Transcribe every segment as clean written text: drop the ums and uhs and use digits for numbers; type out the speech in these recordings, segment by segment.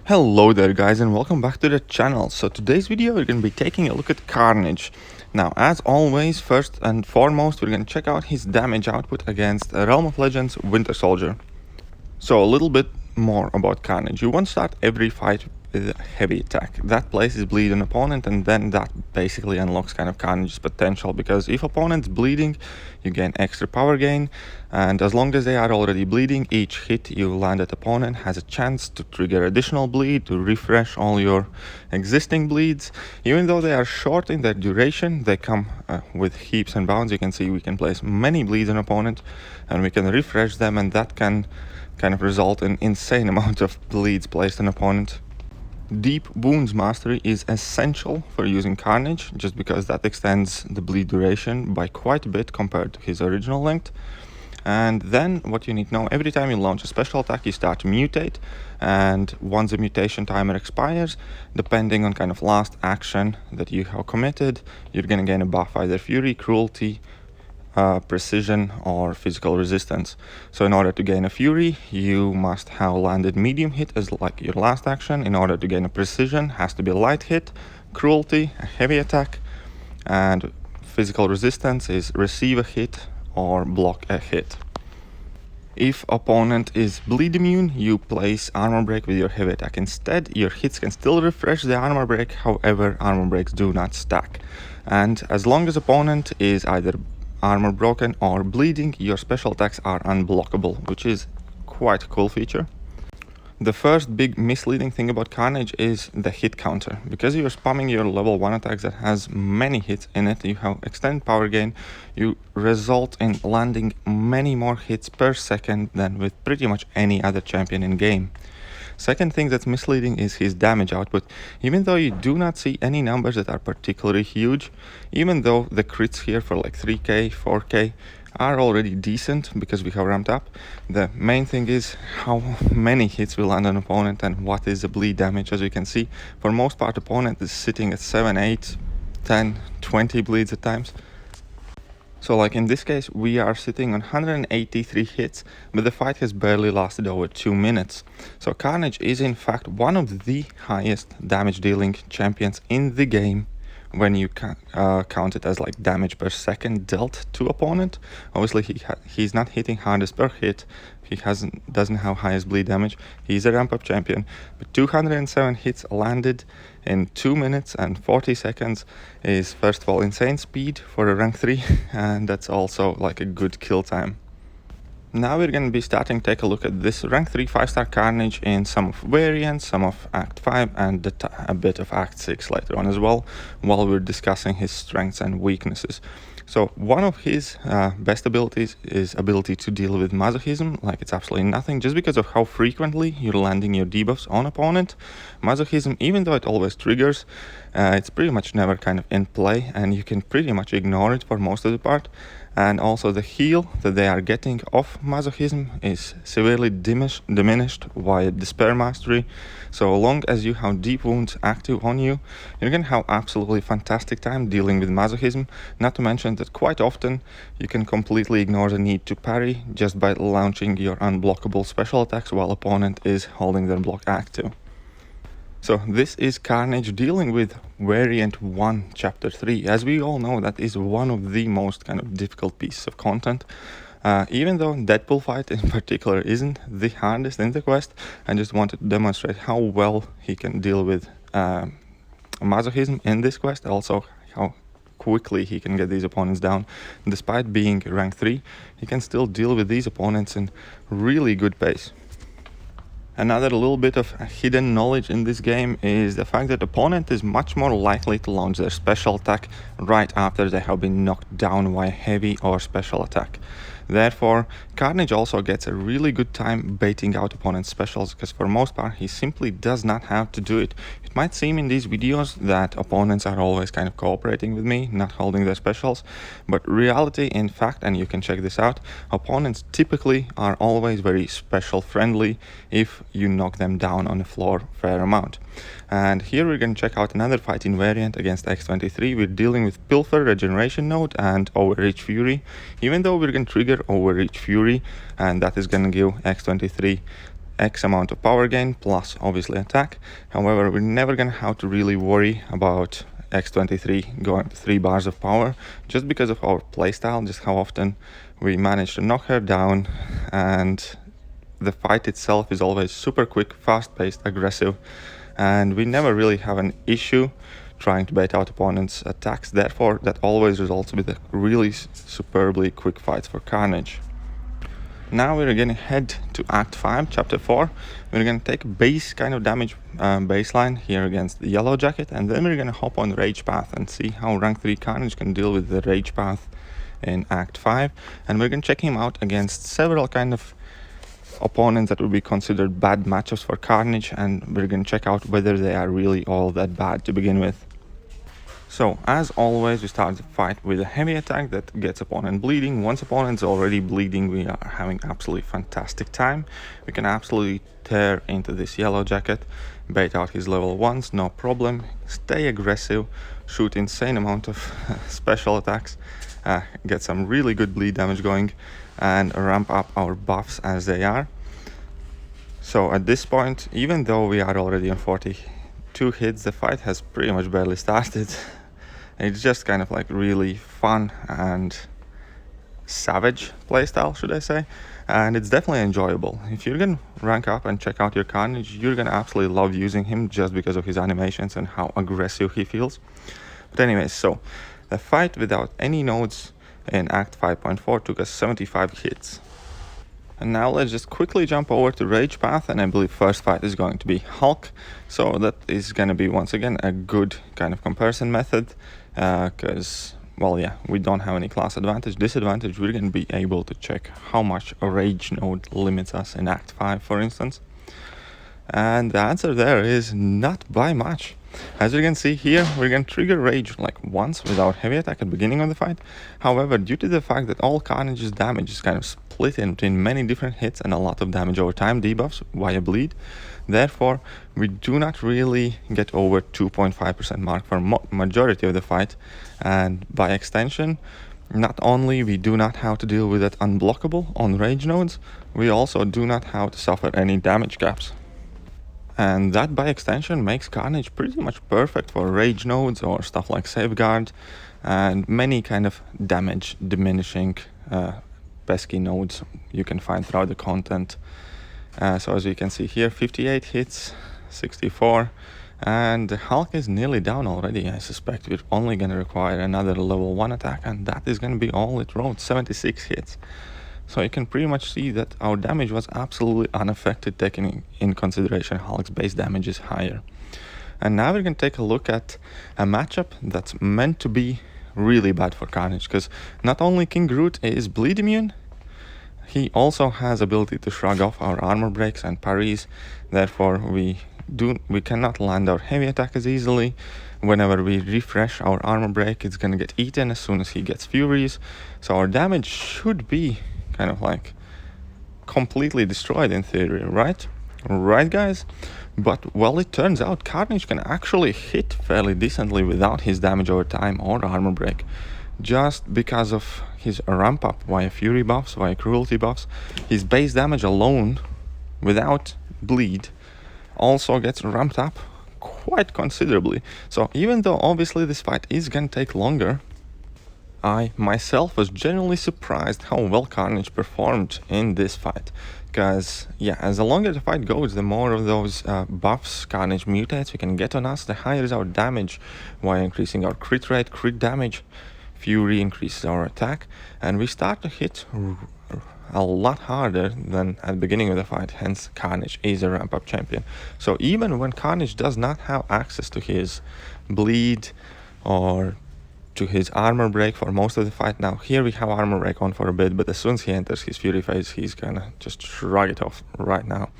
Hello there guys and welcome back to the channel. So today's video we're going to be taking a look at Carnage. Now as always, first and foremost we're going to check out his damage output against Realm of Legends Winter Soldier. So a little bit more about Carnage. You won't start every fight with a heavy attack. That places bleed an opponent and then that basically unlocks kind of Carnage's potential, because if opponent's bleeding you gain extra power gain, and as long as they are already bleeding, each hit you land at opponent has a chance to trigger additional bleed to refresh all your existing bleeds. Even though they are short in their duration, they come with heaps and bounds. You can see we can place many bleeds on opponent and we can refresh them, and that can kind of result in insane amount of bleeds placed on opponent. Deep Wounds Mastery is essential for using Carnage, just because that extends the bleed duration by quite a bit compared to his original length. And then what you need to know, every time you launch a special attack you start to mutate, and once the mutation timer expires, depending on kind of last action that you have committed, you're gonna gain a buff, either Fury, Cruelty, precision or physical resistance. So in order to gain a Fury you must have landed medium hit as like your last action. In order to gain a precision, has to be a light hit. Cruelty, a heavy attack. And physical resistance is receive a hit or block a hit. If opponent is bleed immune, you place armor break with your heavy attack instead. Your hits can still refresh the armor break, however armor breaks do not stack. And as long as opponent is either armor broken or bleeding, your special attacks are unblockable, which is quite a cool feature. The first big misleading thing about Carnage is the hit counter. Because you're spamming your level 1 attacks that has many hits in it, you have extended power gain, you result in landing many more hits per second than with pretty much any other champion in game. Second thing that's misleading is his damage output. Even though you do not see any numbers that are particularly huge, even though the crits here for like 3k, 4k are already decent because we have ramped up, the main thing is how many hits will land on opponent and what is the bleed damage. As you can see, for most part opponent is sitting at 7, 8, 10, 20 bleeds at times. So like in this case we are sitting on 183 hits, but the fight has barely lasted over 2 minutes. So Carnage is in fact one of the highest damage dealing champions in the game when you count it as like damage per second dealt to opponent. Obviously he's not hitting hardest per hit, he doesn't have highest bleed damage, he's a ramp up champion, but 207 hits landed in 2 minutes and 40 seconds is first of all insane speed for a rank 3, and that's also like a good kill time. Now we're going to be starting to take a look at this rank 3 5-star Carnage in some of variants, some of Act 5 and a bit of Act 6 later on as well, while we're discussing his strengths and weaknesses. So one of his best abilities is ability to deal with Masochism, like it's absolutely nothing, just because of how frequently you're landing your debuffs on opponent. Masochism, even though it always triggers, it's pretty much never kind of in play, and you can pretty much ignore it for most of the part. And also the heal that they are getting off Masochism is severely diminished via Despair Mastery. So long as you have Deep Wounds active on you, you're gonna have absolutely fantastic time dealing with Masochism. Not to mention that quite often you can completely ignore the need to parry just by launching your unblockable special attacks while opponent is holding their block active. So this is Carnage dealing with Variant 1 Chapter 3. As we all know, that is one of the most kind of difficult pieces of content. Even though Deadpool fight in particular isn't the hardest in the quest, I just wanted to demonstrate how well he can deal with Masochism in this quest, also how quickly he can get these opponents down. Despite being rank 3, he can still deal with these opponents in really good pace. Another little bit of hidden knowledge in this game is the fact that opponent is much more likely to launch their special attack right after they have been knocked down by a heavy or special attack. Therefore, Carnage also gets a really good time baiting out opponent's specials, because for most part he simply does not have to do it. It might seem in these videos that opponents are always kind of cooperating with me, not holding their specials, but reality, in fact, and you can check this out, opponents typically are always very special friendly if you knock them down on the floor fair amount. And here we're going to check out another fight in variant against X23. We're dealing with Pilfer, Regeneration Node, and Overreach Fury. Even though we're going to trigger Overreach Fury, and that is going to give X23 X amount of power gain plus obviously attack. However, we're never gonna have to really worry about X23 going to 3 bars of power, just because of our playstyle, just how often we manage to knock her down, and the fight itself is always super quick, fast-paced, aggressive, and we never really have an issue trying to bait out opponents' attacks. Therefore, that always results with a really superbly quick fights for Carnage. Now we're gonna head to Act 5, Chapter 4. We're gonna take a base kind of damage baseline here against the Yellowjacket, and then we're gonna hop on Rage Path and see how Rank 3 Carnage can deal with the Rage Path in Act 5. And we're gonna check him out against several kind of opponents that would be considered bad matchups for Carnage, and we're gonna check out whether they are really all that bad to begin with. So, as always, we start the fight with a heavy attack that gets opponent bleeding. Once opponent's already bleeding, we are having absolutely fantastic time. We can absolutely tear into this Yellowjacket, bait out his level 1s, no problem, stay aggressive, shoot insane amount of special attacks, get some really good bleed damage going, and ramp up our buffs as they are. So at this point, even though we are already on 42 hits, the fight has pretty much barely started. It's just kind of like really fun and savage playstyle, should I say, and it's definitely enjoyable. If you're gonna rank up and check out your Carnage, you're gonna absolutely love using him just because of his animations and how aggressive he feels. But anyways, so the fight without any nodes in Act 5.4 took us 75 hits. And now let's just quickly jump over to Rage Path, and I believe first fight is going to be Hulk. So that is going to be once again a good kind of comparison method, because, well, yeah, we don't have any class advantage. Disadvantage, we're going to be able to check how much a Rage node limits us in Act 5, for instance. And the answer there is not by much. As you can see here, we're going to trigger Rage like once without heavy attack at the beginning of the fight. However, due to the fact that all Carnage's damage is kind of split in between many different hits and a lot of damage over time, debuffs via bleed, therefore we do not really get over 2.5% mark for majority of the fight. And by extension, not only we do not have to deal with that unblockable on Rage nodes, we also do not have to suffer any damage caps. And that by extension makes Carnage pretty much perfect for Rage nodes or stuff like Safeguard and many kind of damage diminishing pesky nodes you can find throughout the content. So as you can see here, 58 hits, 64, and the Hulk is nearly down already. I suspect we're only going to require another level 1 attack, and that is going to be all it wrote, 76 hits. So you can pretty much see that our damage was absolutely unaffected, taking in consideration Hulk's base damage is higher. And now we're going to take a look at a matchup that's meant to be really bad for Carnage, because not only King Groot is bleed immune, he also has ability to shrug off our armor breaks and parries. Therefore we cannot land our heavy attack as easily. Whenever we refresh our armor break, it's going to get eaten as soon as he gets furies. So our damage should be kind of like completely destroyed in theory, right? Right, guys? But, well, it turns out Carnage can actually hit fairly decently without his damage over time or armor break, just because of his ramp up via fury buffs, via cruelty buffs. His base damage alone, without bleed, also gets ramped up quite considerably. So even though obviously this fight is gonna take longer, I myself was genuinely surprised how well Carnage performed in this fight. Because, yeah, as the longer the fight goes, the more of those buffs Carnage mutates we can get on us, the higher is our damage, while increasing our crit rate, crit damage. Fury increases our attack, and we start to hit a lot harder than at the beginning of the fight. Hence, Carnage is a ramp-up champion. So even when Carnage does not have access to his bleed or to his armor break for most of the fight. Now here we have armor break on for a bit, but as soon as he enters his fury phase, he's gonna just shrug it off right now.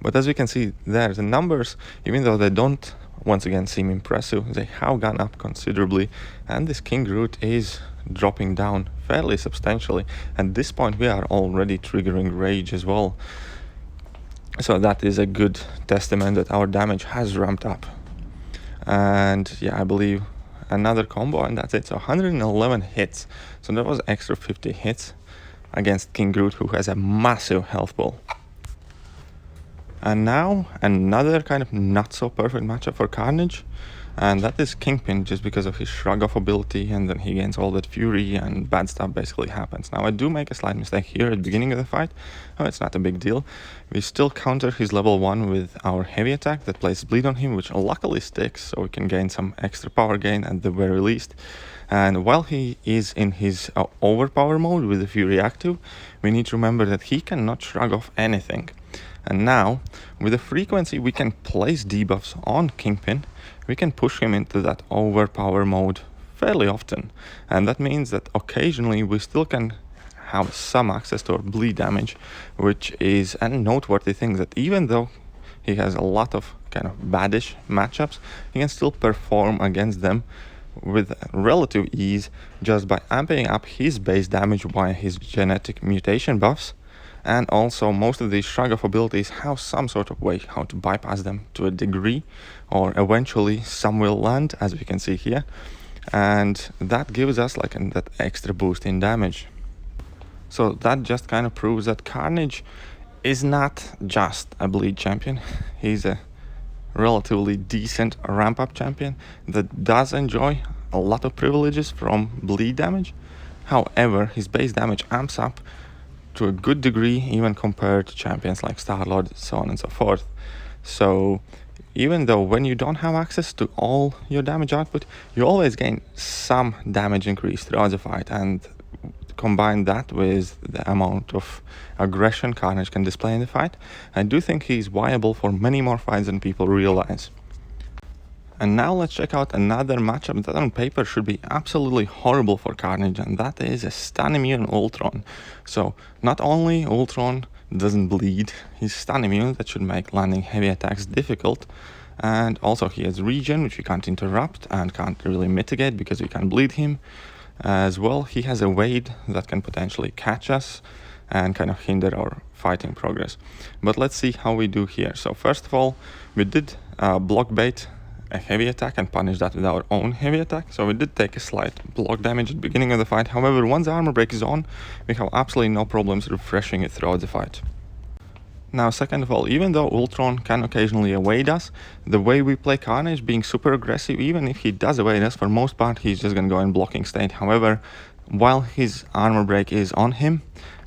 But as we can see there, the numbers, even though they don't once again seem impressive, they have gone up considerably, and this King Groot is dropping down fairly substantially. At this point we are already triggering Rage as well, so that is a good testament that our damage has ramped up. And yeah, I believe another combo and that's it. So 111 hits, so that was extra 50 hits against King Groot, who has a massive health pool. And now another kind of not so perfect matchup for Carnage, and that is Kingpin, just because of his shrug off ability, and then he gains all that fury and bad stuff basically happens. Now I do make a slight mistake here at the beginning of the fight. Oh, it's not a big deal. We still counter his level 1 with our heavy attack that places bleed on him, which luckily sticks, so we can gain some extra power gain at the very least. And while he is in his overpower mode with the fury active, we need to remember that he cannot shrug off anything. And now, with the frequency we can place debuffs on Kingpin, we can push him into that overpower mode fairly often. And that means that occasionally we still can have some access to our bleed damage, which is a noteworthy thing, that even though he has a lot of kind of baddish matchups, he can still perform against them with relative ease just by amping up his base damage via his genetic mutation buffs. And also most of these shrug off abilities have some sort of way how to bypass them to a degree, or eventually some will land, as we can see here, and that gives us like that extra boost in damage. So that just kind of proves that Carnage is not just a bleed champion. He's a relatively decent ramp up champion that does enjoy a lot of privileges from bleed damage. However, his base damage amps up to a good degree, even compared to champions like Star-Lord, so on and so forth. So even though when you don't have access to all your damage output, you always gain some damage increase throughout the fight, and combine that with the amount of aggression Carnage can display in the fight, I do think he's viable for many more fights than people realize. And now let's check out another matchup that on paper should be absolutely horrible for Carnage, and that is a stun immune Ultron. So not only Ultron doesn't bleed, he's stun immune, that should make landing heavy attacks difficult, and also he has regen, which we can't interrupt and can't really mitigate because we can't bleed him. As well, he has evade that can potentially catch us and kind of hinder our fighting progress. But let's see how we do here. So first of all, we did block bait a heavy attack and punish that with our own heavy attack. So we did take a slight block damage at the beginning of the fight. However, once the armor break is on, we have absolutely no problems refreshing it throughout the fight. Now, second of all, even though Ultron can occasionally evade us, the way we play Carnage, being super aggressive, even if he does evade us, for most part he's just gonna go in blocking state. However, while his armor break is on him,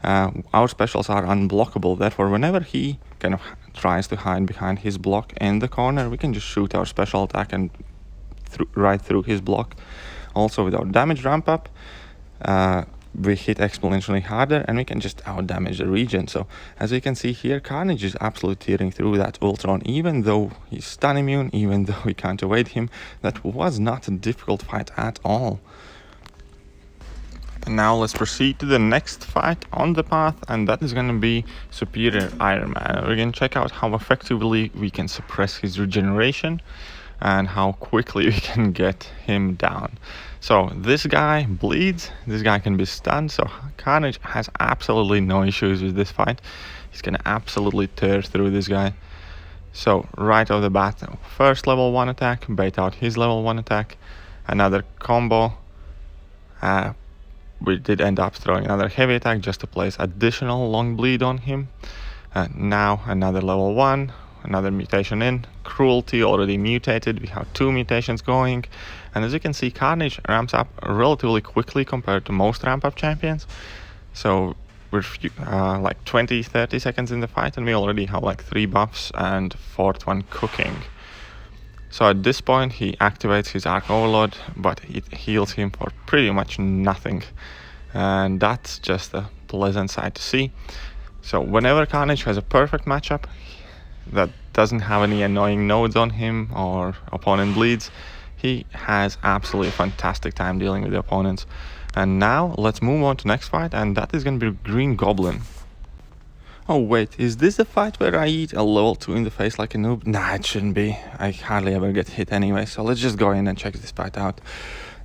our specials are unblockable. Therefore, whenever he kind of tries to hide behind his block in the corner, we can just shoot our special attack and right through his block. Also, with our damage ramp up, we hit exponentially harder and we can just out damage the region. So as you can see here, Carnage is absolutely tearing through that Ultron, even though he's stun immune, even though we can't evade him. That was not a difficult fight at all. And now let's proceed to the next fight on the path, and that is going to be Superior Iron Man. We're going to check out how effectively we can suppress his regeneration and how quickly we can get him down. So this guy bleeds, this guy can be stunned, so Carnage has absolutely no issues with this fight. He's gonna absolutely tear through this guy. So right off the bat, first level 1 attack, bait out his level 1 attack, another combo. We did end up throwing another heavy attack just to place additional long bleed on him. Now another level 1, another mutation in, Cruelty already mutated, we have 2 mutations going, and as you can see, Carnage ramps up relatively quickly compared to most ramp up champions. So we're like 20-30 seconds in the fight and we already have like 3 buffs and 4th one cooking. So at this point he activates his Arc Overload, but it heals him for pretty much nothing, and that's just a pleasant sight to see. So whenever Carnage has a perfect matchup that doesn't have any annoying nodes on him or opponent bleeds, he has absolutely fantastic time dealing with the opponents. And now let's move on to next fight, and that is going to be Green Goblin. Oh wait, is this the fight where I eat a level 2 in the face like a noob? Nah, it shouldn't be. I hardly ever get hit anyway, so let's just go in and check this fight out.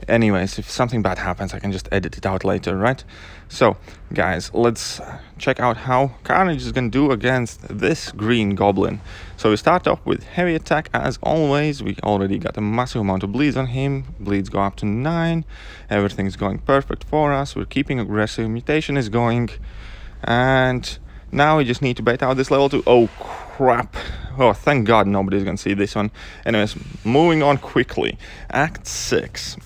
Anyways, if something bad happens, I can just edit it out later, right? So, guys, let's check out how Carnage is going to do against this Green Goblin. So we start off with heavy attack as always. We already got a massive amount of bleeds on him. Bleeds go up to 9. Everything's going perfect for us. We're keeping aggressive. Mutation is going. And Now we just need to bait out this level 2. Oh crap. Oh, thank God nobody's gonna see this one. Anyways, moving on quickly. Act 6.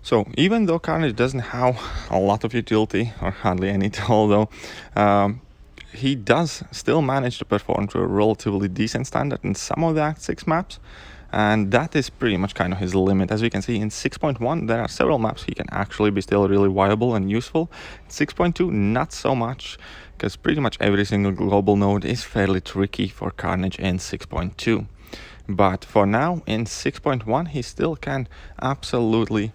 So even though Carnage doesn't have a lot of utility, or hardly any at all though, he does still manage to perform to a relatively decent standard in some of the Act 6 maps. And that is pretty much kind of his limit. As we can see in 6.1, there are several maps he can actually be still really viable and useful. 6.2, not so much, because pretty much every single global node is fairly tricky for Carnage in 6.2. But for now, in 6.1, he still can absolutely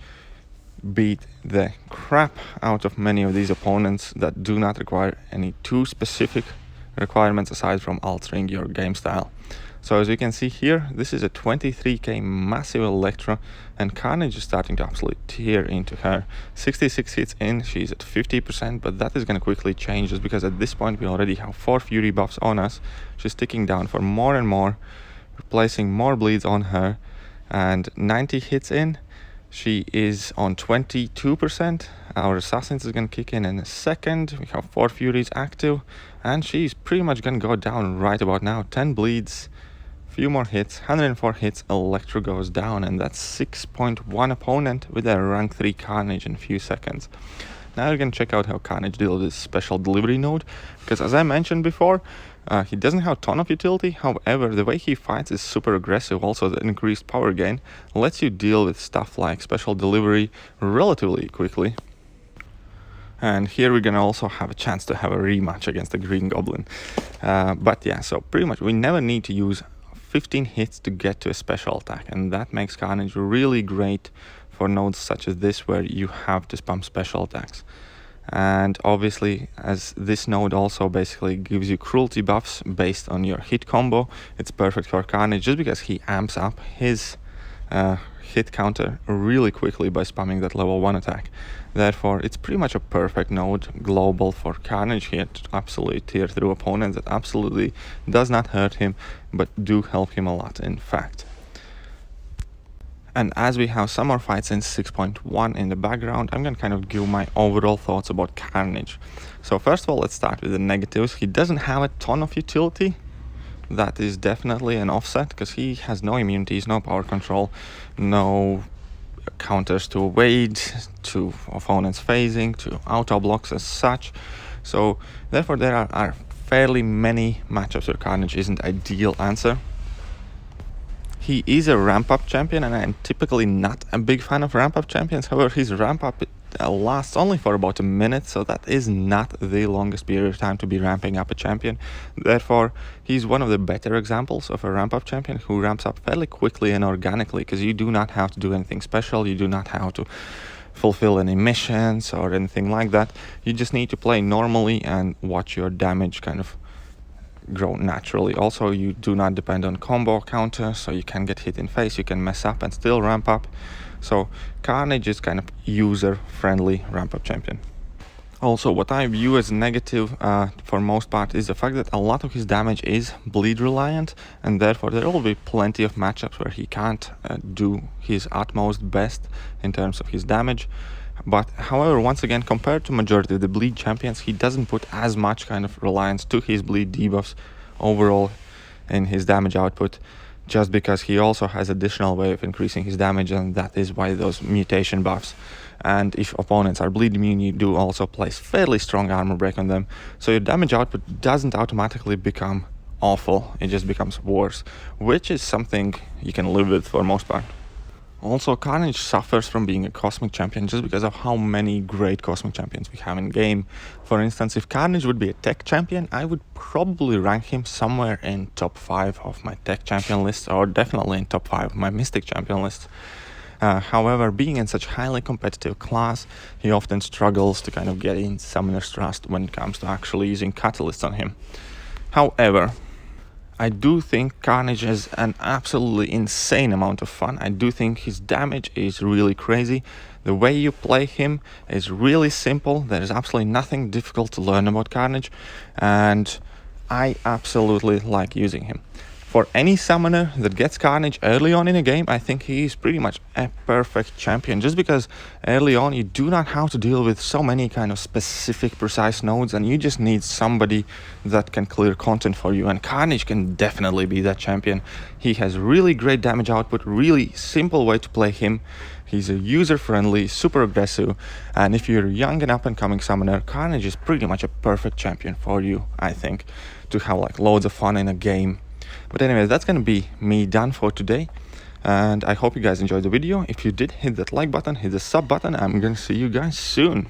beat the crap out of many of these opponents that do not require any too specific requirements aside from altering your game style. So as you can see here, this is a 23k massive Electro, and Carnage is starting to absolutely tear into her. 66 hits in, she's at 50%, but that is going to quickly change just because at this point we already have 4 Fury buffs on us. She's ticking down for more and more, replacing more bleeds on her, and 90 hits in, she is on 22%. Our Assassins is going to kick in a second. We have 4 Furies active, and she's pretty much going to go down right about now. 10 bleeds, few more hits, 104 hits, Electro goes down, and that's 6.1 opponent with a rank 3 Carnage in a few seconds. Now we're going to check out how Carnage deals with this special delivery node, because as I mentioned before, he doesn't have a ton of utility. However, the way he fights is super aggressive. Also, the increased power gain lets you deal with stuff like special delivery relatively quickly. And here we're gonna also have a chance to have a rematch against the Green Goblin. But yeah, so pretty much we never need to use 15 hits to get to a special attack, and that makes Carnage really great for nodes such as this where you have to spam special attacks. And obviously, as this node also basically gives you cruelty buffs based on your hit combo, it's perfect for Carnage just because he amps up his hit counter really quickly by spamming that level 1 attack. Therefore, it's pretty much a perfect node global for Carnage here to absolutely tear through opponents that absolutely does not hurt him, but do help him a lot, in fact. And as we have some more fights in 6.1 in the background, I'm going to kind of give my overall thoughts about Carnage. So first of all, let's start with the negatives. He doesn't have a ton of utility. That is definitely an offset, because he has no immunities, no power control, no counters to evade, to opponents phasing, to auto blocks as such. So therefore there are fairly many matchups where Carnage isn't ideal answer. He is a ramp-up champion, and I'm typically not a big fan of ramp-up champions. However, his ramp-up lasts only for about a minute, so that is not the longest period of time to be ramping up a champion. Therefore, he's one of the better examples of a ramp-up champion who ramps up fairly quickly and organically, because you do not have to do anything special, you do not have to fulfill any missions or anything like that. You just need to play normally and watch your damage kind of grow naturally. Also, you do not depend on combo counters, so you can get hit in face, you can mess up and still ramp up. So Carnage is kind of user-friendly ramp-up champion. Also, what I view as negative for most part is the fact that a lot of his damage is bleed reliant, and therefore there will be plenty of matchups where he can't do his utmost best in terms of his damage. But however, once again, compared to majority of the bleed champions, he doesn't put as much kind of reliance to his bleed debuffs overall in his damage output, just because he also has additional way of increasing his damage, and that is why those mutation buffs. And if opponents are bleed immune, you do also place fairly strong armor break on them, so your damage output doesn't automatically become awful, it just becomes worse, which is something you can live with for most part. Also, Carnage suffers from being a Cosmic Champion just because of how many great Cosmic Champions we have in game. For instance, if Carnage would be a Tech Champion, I would probably rank him somewhere in top 5 of my Tech Champion list, or definitely in top 5 of my Mystic Champion list. However, being in such highly competitive class, he often struggles to kind of get in Summoner's Trust when it comes to actually using Catalysts on him. However, I do think Carnage is an absolutely insane amount of fun. I do think his damage is really crazy. The way you play him is really simple. There is absolutely nothing difficult to learn about Carnage, and I absolutely like using him. For any summoner that gets Carnage early on in a game, I think he is pretty much a perfect champion, just because early on you do not have to deal with so many kind of specific precise nodes, and you just need somebody that can clear content for you, and Carnage can definitely be that champion. He has really great damage output, really simple way to play him. He's a user-friendly, super aggressive, and if you're a young and up-and-coming summoner, Carnage is pretty much a perfect champion for you, I think, to have like loads of fun in a game. But anyways, that's gonna be me done for today, and I hope you guys enjoyed the video. If you did, hit that like button, hit the sub button. I'm gonna see you guys soon.